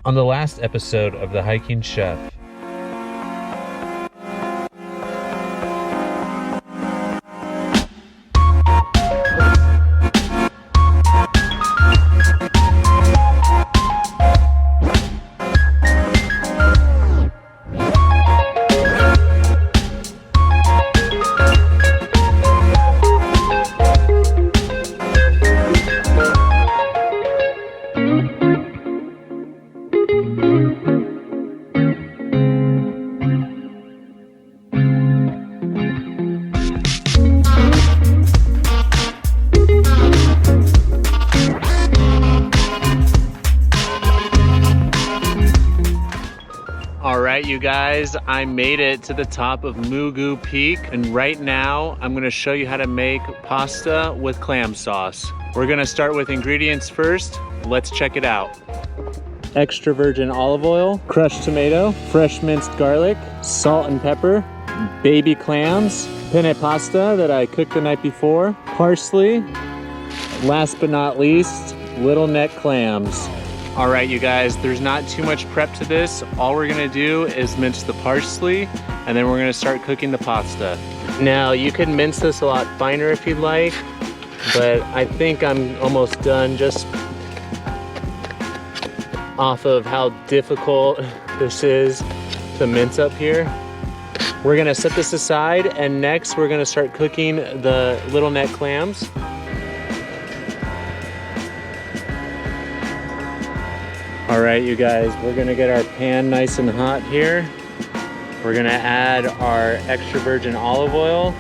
On the last episode of The Hiking Chef, Alright you guys, I made it to the top of Mugu Peak, and right now I'm going to show you how to make pasta with clam sauce. We're going to start with ingredients first. Let's check it out. Extra virgin olive oil, crushed tomato, fresh minced garlic, salt and pepper, baby clams, penne pasta that I cooked the night before, parsley, last but not least, little neck clams. All right, you guys, there's not too much prep to this. All we're gonna do is mince the parsley, and then we're gonna start cooking the pasta. Now, you can mince this a lot finer if you'd like, but I think I'm almost done just off of how difficult this is to mince up here. We're gonna set this aside, and next we're gonna start cooking the little neck clams. All right, you guys, we're gonna get our pan nice and hot here. We're gonna add our extra virgin olive oil.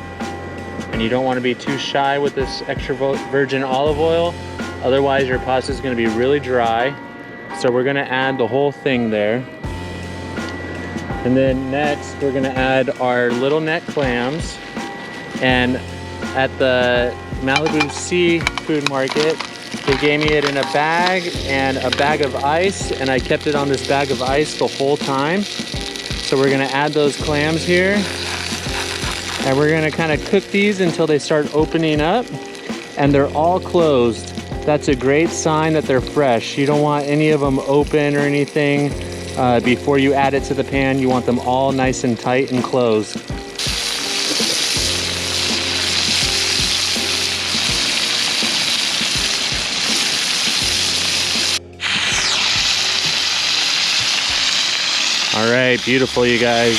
And you don't wanna be too shy with this extra virgin olive oil. Otherwise, your pasta is gonna be really dry. So we're gonna add the whole thing there. And then next, we're gonna add our little neck clams. And at the Malibu seafood market, they gave me it in a bag and a bag of ice, and I kept it on this bag of ice the whole time. So we're gonna add those clams here, and we're gonna kind of cook these until they start opening up, and they're all closed. That's a great sign that they're fresh. You don't want any of them open or anything before you add it to the pan. You want them all nice and tight and closed. All right, beautiful, you guys.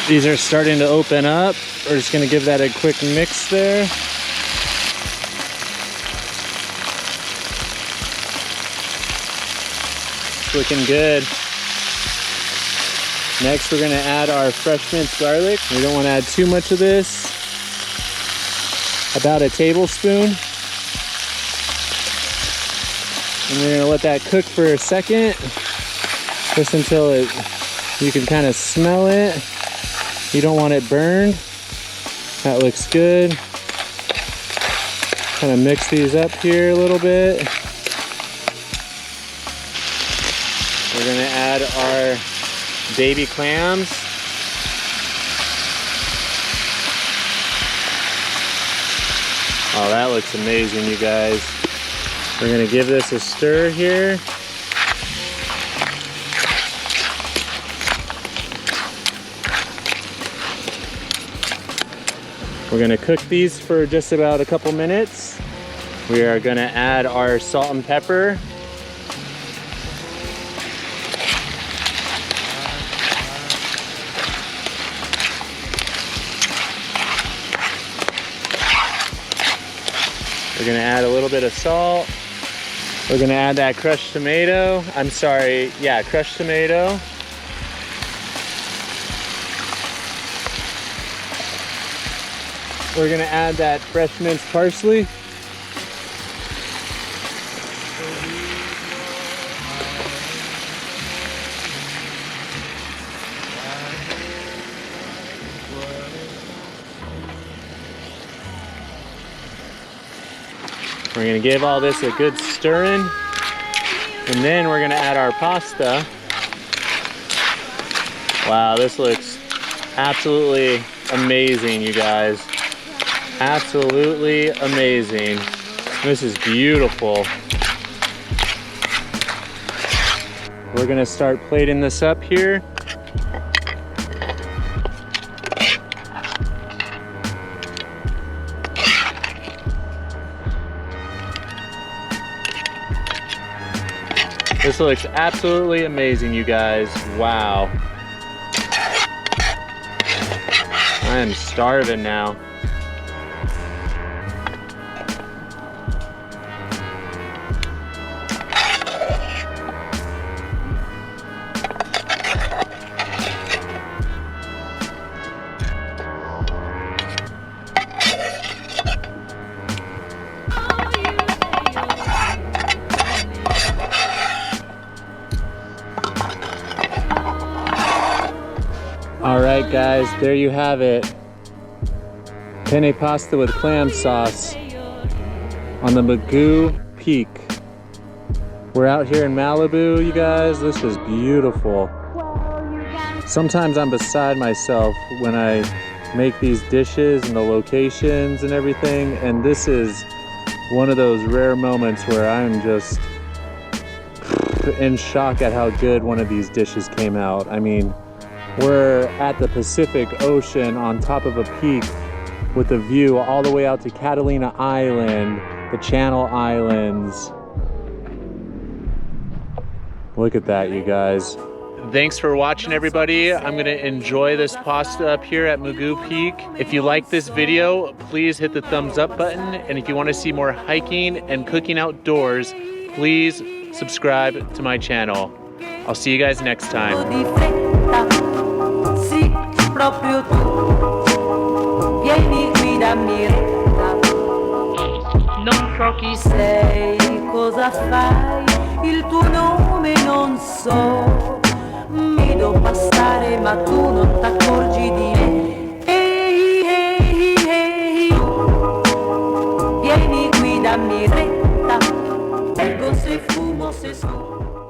These are starting to open up. We're just gonna give that a quick mix there. It's looking good. Next, we're gonna add our fresh minced garlic. We don't wanna add too much of this. About a tablespoon. And we're gonna let that cook for a second. Just until you can kind of smell it. You don't want it burned. That looks good. Kind of mix these up here a little bit. We're gonna add our baby clams. Oh, that looks amazing, you guys. We're gonna give this a stir here. We're gonna cook these for just about a couple minutes. We are gonna add our salt and pepper. We're gonna add a little bit of salt. We're gonna add that crushed tomato. Crushed tomato. We're gonna add that fresh minced parsley. We're gonna give all this a good stirring, and then we're gonna add our pasta. Wow, this looks absolutely amazing, you guys. Absolutely amazing. This is beautiful. We're gonna start plating this up here. This looks absolutely amazing, you guys. Wow. I am starving now. All right, guys, there you have it. Penne pasta with clam sauce on the Mugu Peak. We're out here in Malibu, you guys. This is beautiful. Sometimes I'm beside myself when I make these dishes and the locations and everything, and this is one of those rare moments where I'm just in shock at how good one of these dishes came out. I mean, we're at the Pacific Ocean on top of a peak with a view all the way out to Catalina Island, the Channel Islands. Look at that, you guys. Thanks for watching, everybody. I'm gonna enjoy this pasta up here at Mugu Peak. If you like this video, please hit the thumbs up button. And if you wanna see more hiking and cooking outdoors, please subscribe to my channel. I'll see you guys next time. Proprio tu, vieni qui dammi retta. Non so chi sei, cosa fai, il tuo nome non so. Mi devo passare ma tu non t'accorgi di me. Ehi, ehi, ehi, vieni qui dammi retta. Ecco se fumo, se sfumo.